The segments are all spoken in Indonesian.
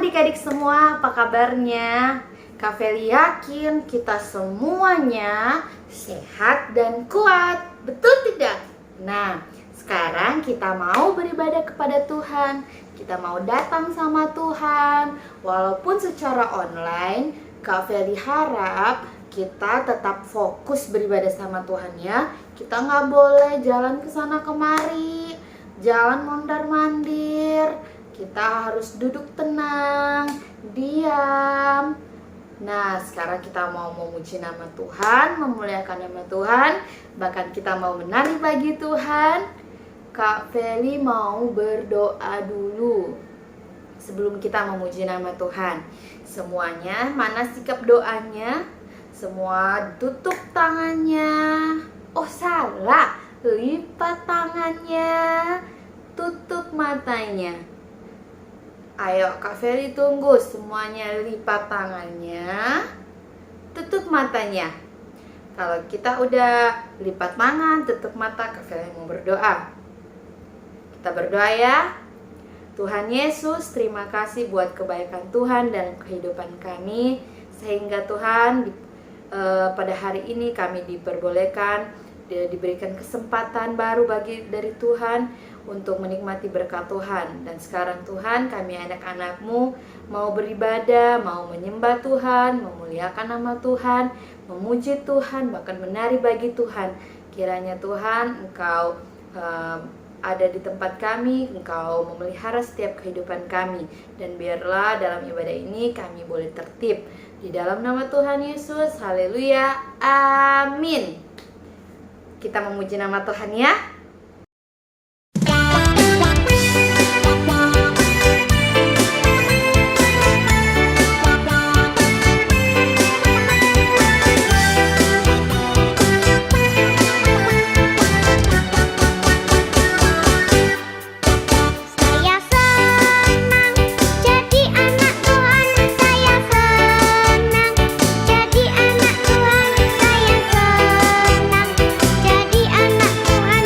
adik-adik semua, apa kabarnya? Kak Feli yakin kita semuanya sehat dan kuat, betul tidak? Nah, sekarang kita mau beribadah kepada Tuhan. Kita mau datang sama Tuhan. Walaupun secara online, Kak Feli harap kita tetap fokus beribadah sama Tuhan ya. Kita nggak boleh jalan ke sana kemari, jalan mondar-mandir. Kita harus duduk tenang, diam. Nah, sekarang kita mau memuji nama Tuhan, memuliakan nama Tuhan. Bahkan kita mau menari bagi Tuhan. Kak Feli mau berdoa dulu sebelum kita memuji nama Tuhan. Semuanya, mana sikap doanya? Semua tutup tangannya. Oh salah, lipat tangannya, tutup matanya. Ayo Kak Feli tunggu, semuanya lipat tangannya, tutup matanya. Kalau kita udah lipat tangan, tutup mata, Kak Feli mau berdoa. Kita berdoa ya. Tuhan Yesus, terima kasih buat kebaikan Tuhan dan kehidupan kami. Sehingga Tuhan pada hari ini kami diperbolehkan, diberikan kesempatan baru dari Tuhan untuk menikmati berkat Tuhan. Dan sekarang Tuhan, kami anak-anak-Mu mau beribadah, mau menyembah Tuhan, memuliakan nama Tuhan, memuji Tuhan, bahkan menari bagi Tuhan. Kiranya Tuhan, Engkau ada di tempat kami, Engkau memelihara setiap kehidupan kami. Dan biarlah dalam ibadah ini kami boleh tertib. Di dalam nama Tuhan Yesus, haleluya, amin. Kita memuji nama Tuhan ya. Jadi anak Tuhan,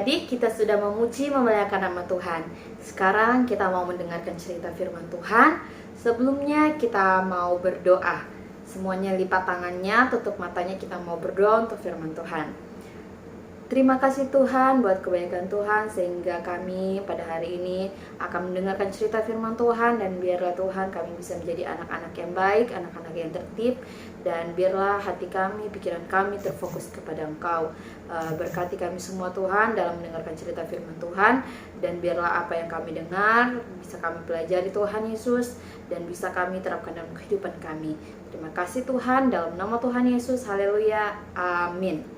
adik-adik, kita sudah memuji memuliakan nama Tuhan. Sekarang kita mau mendengarkan cerita firman Tuhan. Sebelumnya kita mau berdoa. Semuanya lipat tangannya, tutup matanya, kita mau berdoa untuk firman Tuhan. Terima kasih Tuhan buat kebaikan Tuhan, sehingga kami pada hari ini akan mendengarkan cerita firman Tuhan. Dan biarlah Tuhan kami bisa menjadi anak-anak yang baik, anak-anak yang tertib. Dan biarlah hati kami, pikiran kami terfokus kepada Engkau. Berkati kami semua Tuhan dalam mendengarkan cerita firman Tuhan. Dan biarlah apa yang kami dengar bisa kami pelajari Tuhan Yesus, dan bisa kami terapkan dalam kehidupan kami. Terima kasih Tuhan, dalam nama Tuhan Yesus, haleluya, amin.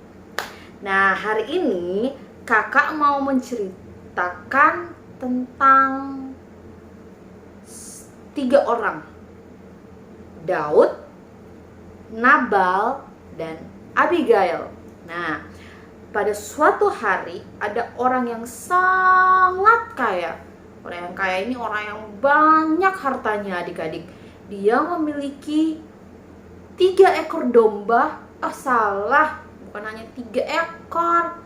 Nah, hari ini kakak mau menceritakan tentang 3 orang, Daud, Nabal, dan Abigail. Nah, pada suatu hari ada orang yang sangat kaya. Orang yang kaya ini orang yang banyak hartanya, adik-adik. Dia memiliki 3 ekor domba. Bukan hanya 3 ekor,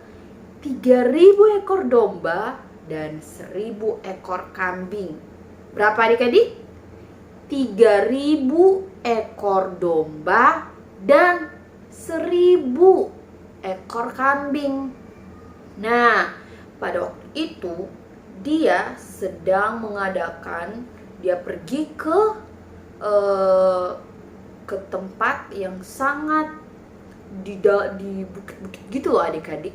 3.000 ekor domba dan 1.000 ekor kambing. Berapa adik-adik? 3.000 ekor domba dan 1.000 ekor kambing. Nah, pada waktu itu dia sedang mengadakan, dia pergi ke tempat yang sangat di bukit-bukit gitu loh adik-adik.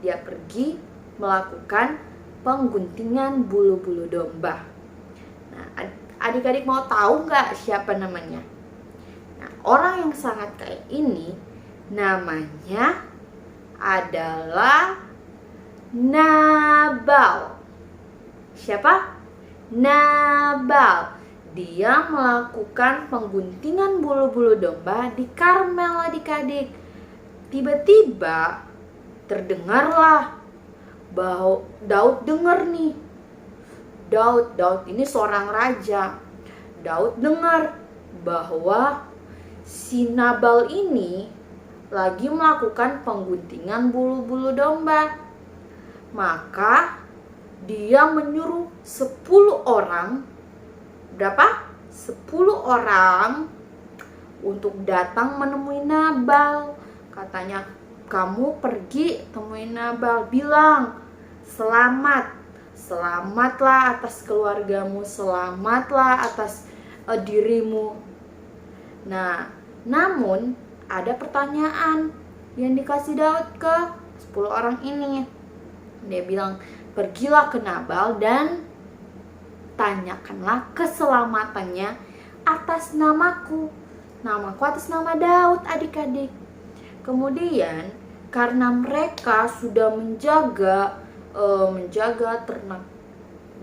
Dia pergi melakukan pengguntingan bulu-bulu domba. Nah, adik-adik mau tahu nggak siapa namanya? Nah, orang yang sangat kaya ini namanya adalah Nabal. Siapa? Nabal. Dia melakukan pengguntingan bulu-bulu domba di Karmel, adik-adik. Tiba-tiba terdengarlah bahwa Daud dengar nih. Daud ini seorang raja. Daud dengar bahwa si Nabal ini lagi melakukan pengguntingan bulu-bulu domba. Maka dia menyuruh 10 orang. Berapa? 10 orang untuk datang menemui Nabal. Katanya, kamu pergi temui Nabal, bilang selamatlah atas keluargamu, selamatlah atas dirimu. Nah, namun ada pertanyaan yang dikasih Daud ke 10 orang ini. Dia bilang, pergilah ke Nabal dan tanyakanlah keselamatannya atas namaku atas nama Daud, adik-adik. Kemudian karena mereka sudah menjaga ternak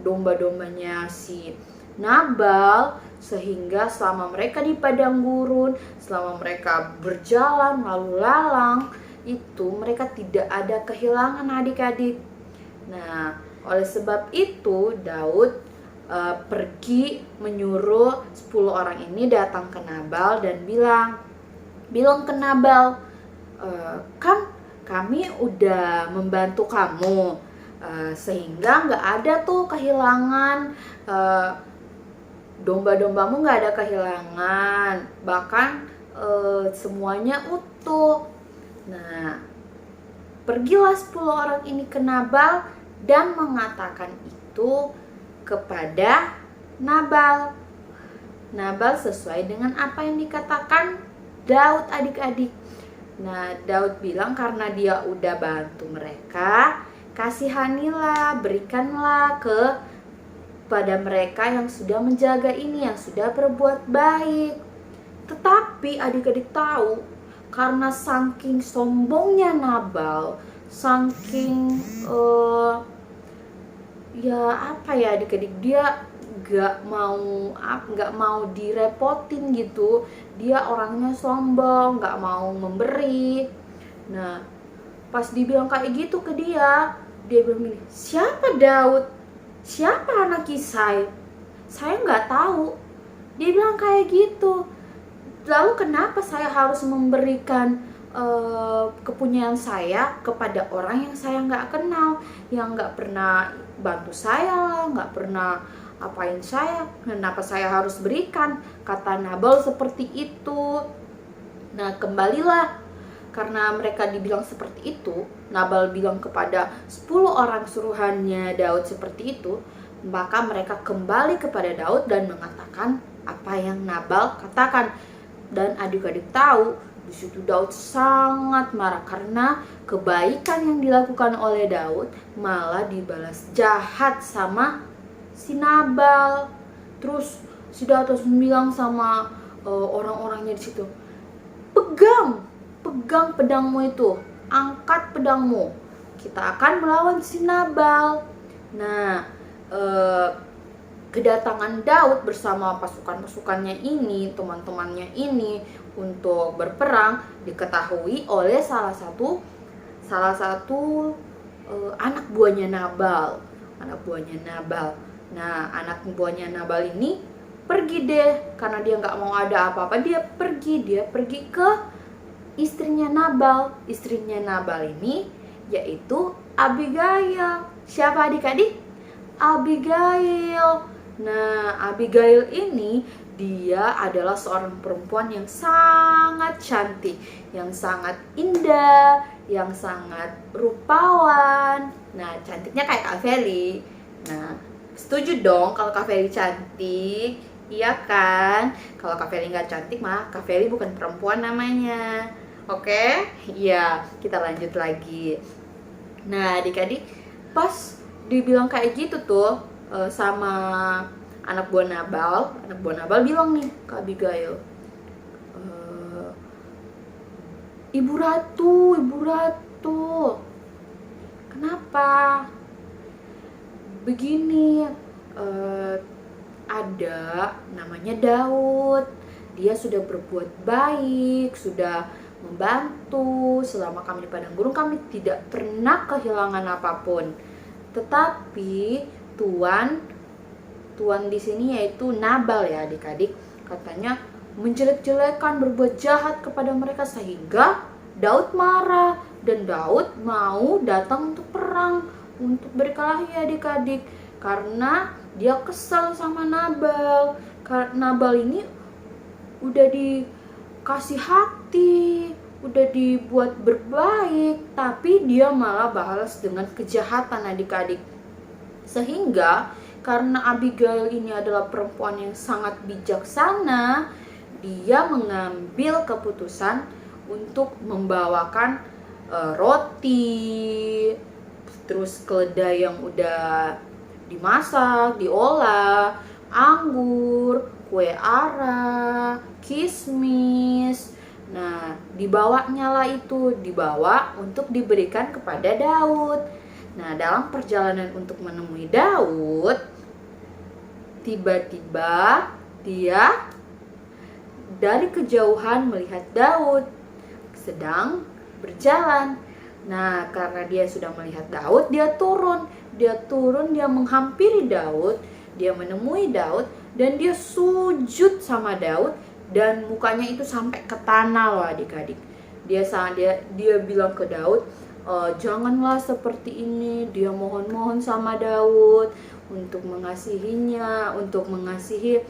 domba-dombanya si Nabal, sehingga selama mereka di padang gurun, selama mereka berjalan lalu lalang, itu mereka tidak ada kehilangan, adik-adik. Nah, oleh sebab itu Daud pergi menyuruh 10 orang ini datang ke Nabal dan bilang ke Nabal, kan kami udah membantu kamu, sehingga nggak ada tuh kehilangan, domba-dombamu nggak ada kehilangan, bahkan semuanya utuh. Nah, pergilah 10 orang ini ke Nabal dan mengatakan itu kepada Nabal. Nabal sesuai dengan apa yang dikatakan Daud, adik-adik. Nah, Daud bilang karena dia udah bantu mereka, kasihanilah, berikanlah kepada mereka yang sudah menjaga ini, yang sudah berbuat baik. Tetapi adik-adik tahu, karena saking sombongnya Nabal, saking adik-adik, dia gak mau direpotin gitu. Dia orangnya sombong, gak mau memberi. Nah, pas dibilang kayak gitu ke dia bilang gini, siapa Daud? Siapa anak Isai? Saya gak tahu. Dia bilang kayak gitu. Lalu kenapa saya harus memberikan kepunyaan saya kepada orang yang saya nggak kenal, yang nggak pernah bantu saya, nggak pernah apain saya. Kenapa saya harus berikan? Kata Nabal seperti itu. Nah, kembalilah. Karena mereka dibilang seperti itu, Nabal bilang kepada 10 orang suruhannya Daud seperti itu, maka mereka kembali kepada Daud dan mengatakan apa yang Nabal katakan. Dan adik-adik tahu, di situ Daud sangat marah karena kebaikan yang dilakukan oleh Daud malah dibalas jahat sama si Nabal. Terus si Daud terus bilang sama orang-orangnya di situ, pegang pedangmu itu, angkat pedangmu, kita akan melawan si Nabal. Nah, kedatangan Daud bersama pasukan-pasukannya ini, teman-temannya ini untuk berperang diketahui oleh salah satu anak buahnya Nabal. Nah, anak buahnya Nabal ini pergi deh, karena dia nggak mau ada apa-apa, dia pergi ke istrinya Nabal. Istrinya Nabal ini yaitu Abigail. Siapa adik-adik? Abigail. Nah, Abigail ini dia adalah seorang perempuan yang sangat cantik, yang sangat indah, yang sangat rupawan. Nah, cantiknya kayak Kak Feli. Nah, setuju dong kalau Kak Feli cantik? Iya kan? Kalau Kak Feli nggak cantik mah Kak Feli bukan perempuan namanya. Oke? Iya, kita lanjut lagi. Nah, adik-adik, pas dibilang kayak gitu tuh sama anak buah Nabal bilang nih ke Abigail, Ibu Ratu, kenapa? Begini, ada namanya Daud, dia sudah berbuat baik, sudah membantu selama kami di padang gurun, kami tidak pernah kehilangan apapun. Tetapi Tuan di sini yaitu Nabal ya adik-adik, katanya menjelek-jelekan, berbuat jahat kepada mereka sehingga Daud marah dan Daud mau datang untuk perang, untuk berkelahi adik-adik, karena dia kesal sama Nabal. Karena Nabal ini udah dikasih hati, udah dibuat berbaik, tapi dia malah balas dengan kejahatan adik-adik. Sehingga karena Abigail ini adalah perempuan yang sangat bijaksana, dia mengambil keputusan untuk membawakan roti, terus keledai yang udah dimasak, diolah, anggur, kue ara, kismis. Nah, dibawanya dibawa untuk diberikan kepada Daud. Nah, dalam perjalanan untuk menemui Daud, tiba-tiba dia dari kejauhan melihat Daud sedang berjalan. Nah, karena dia sudah melihat Daud, dia turun, dia menghampiri Daud, dia menemui Daud, dan dia sujud sama Daud, dan mukanya itu sampai ke tanah loh adik-adik. Dia bilang ke Daud, janganlah seperti ini. Dia mohon-mohon sama Daud untuk mengasihinya, untuk mengasihi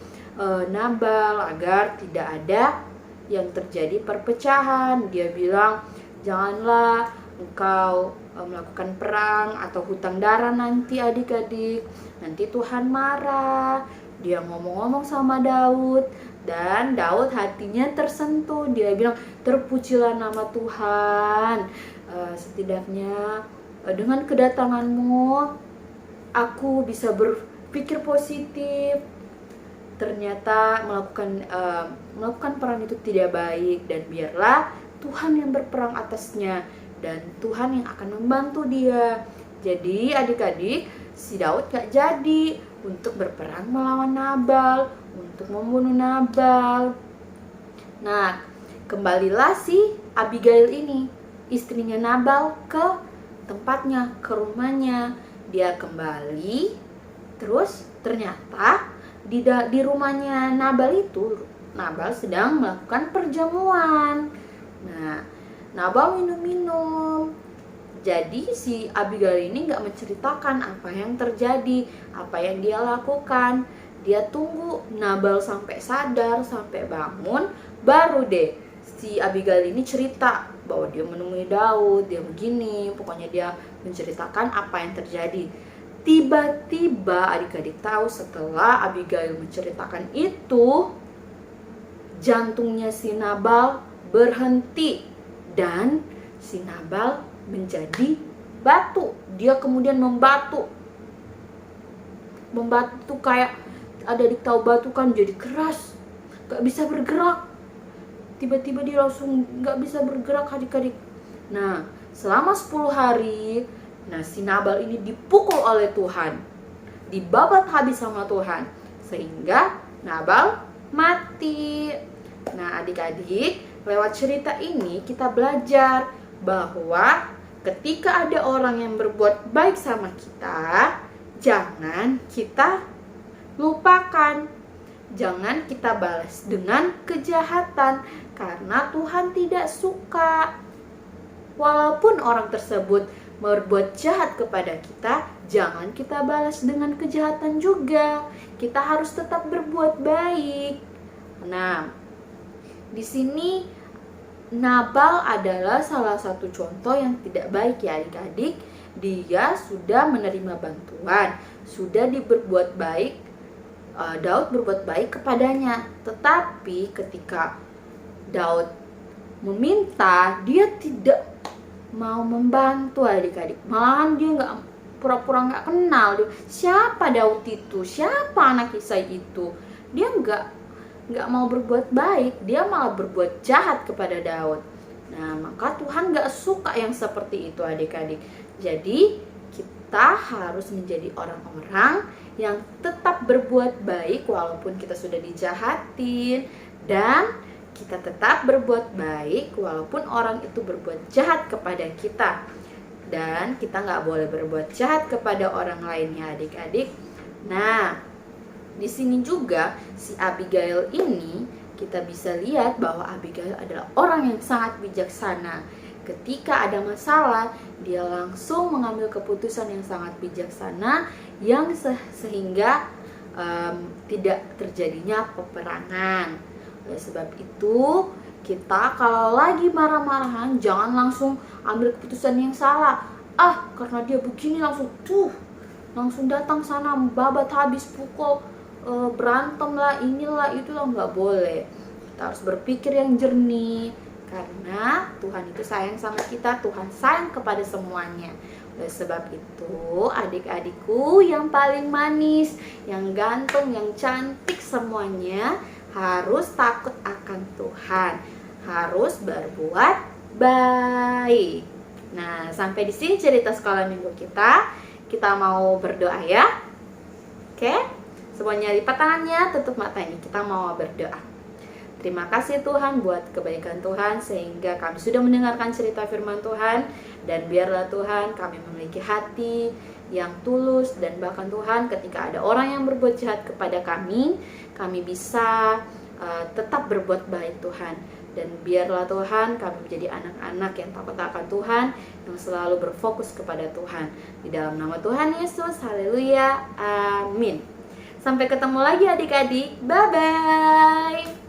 Nabal agar tidak ada yang terjadi perpecahan. Dia bilang, janganlah engkau melakukan perang atau hutang darah nanti adik-adik, nanti Tuhan marah. Dia ngomong-ngomong sama Daud, dan Daud hatinya tersentuh. Dia bilang, terpujilah nama Tuhan, setidaknya dengan kedatanganmu aku bisa berpikir positif. Ternyata melakukan perang itu tidak baik, dan biarlah Tuhan yang berperang atasnya, dan Tuhan yang akan membantu dia. Jadi adik-adik, si Daud gak jadi untuk berperang melawan Nabal, untuk membunuh Nabal. Nah, kembalilah si Abigail ini, istrinya Nabal, ke tempatnya, ke rumahnya. Dia kembali, terus ternyata di rumahnya Nabal itu, Nabal sedang melakukan perjamuan. Nah, Nabal minum-minum. Jadi si Abigail ini gak menceritakan apa yang terjadi, apa yang dia lakukan. Dia tunggu Nabal sampai sadar, sampai bangun, baru deh si Abigail ini cerita bahwa dia menemui Daud, dia begini, pokoknya dia menceritakan apa yang terjadi. Tiba-tiba adik-adik tahu setelah Abigail menceritakan itu, jantungnya si Nabal berhenti dan si Nabal menjadi batu. Dia kemudian membatu kayak adik tahu batu kan jadi keras, gak bisa bergerak. Tiba-tiba dia langsung gak bisa bergerak adik-adik. Nah selama 10 hari, nah si Nabal ini dipukul oleh Tuhan, dibabat habis sama Tuhan, sehingga Nabal mati. Nah adik-adik, lewat cerita ini kita belajar bahwa ketika ada orang yang berbuat baik sama kita, jangan kita lupakan, jangan kita balas dengan kejahatan, karena Tuhan tidak suka. Walaupun orang tersebut berbuat jahat kepada kita, jangan kita balas dengan kejahatan juga. Kita harus tetap berbuat baik. Nah, di sini Nabal adalah salah satu contoh yang tidak baik ya adik-adik. Dia sudah menerima bantuan, sudah berbuat baik. Daud berbuat baik kepadanya, tetapi ketika Daud meminta, dia tidak mau membantu adik-adik. Malahan dia nggak, pura-pura nggak kenal dia. Siapa Daud itu? Siapa anak Isai itu? Dia nggak mau berbuat baik, dia malah berbuat jahat kepada Daud. Nah maka Tuhan nggak suka yang seperti itu adik-adik. Jadi kita harus menjadi orang-orang yang tetap berbuat baik walaupun kita sudah dijahatin, dan kita tetap berbuat baik walaupun orang itu berbuat jahat kepada kita. Dan kita nggak boleh berbuat jahat kepada orang lainnya adik-adik. Nah di sini juga si Abigail ini kita bisa lihat bahwa Abigail adalah orang yang sangat bijaksana. Ketika ada masalah, dia langsung mengambil keputusan yang sangat bijaksana yang sehingga tidak terjadinya peperangan. Oleh sebab itu, kita kalau lagi marah-marahan jangan langsung ambil keputusan yang salah. Karena dia begini langsung datang sana babat habis, pukul, berantem lah, inilah itulah, nggak boleh. Kita harus berpikir yang jernih. Karena Tuhan itu sayang sama kita, Tuhan sayang kepada semuanya. Oleh sebab itu, adik-adikku yang paling manis, yang ganteng, yang cantik semuanya harus takut akan Tuhan, harus berbuat baik. Nah, sampai di sini cerita sekolah minggu kita. Kita mau berdoa ya. Oke? Semuanya lipat tangannya, tutup matanya. Kita mau berdoa. Terima kasih Tuhan buat kebaikan Tuhan sehingga kami sudah mendengarkan cerita firman Tuhan. Dan biarlah Tuhan kami memiliki hati yang tulus, dan bahkan Tuhan ketika ada orang yang berbuat jahat kepada kami bisa tetap berbuat baik Tuhan. Dan biarlah Tuhan kami menjadi anak-anak yang takut akan Tuhan, yang selalu berfokus kepada Tuhan. Di dalam nama Tuhan Yesus, haleluya, amin. Sampai ketemu lagi adik-adik, bye-bye.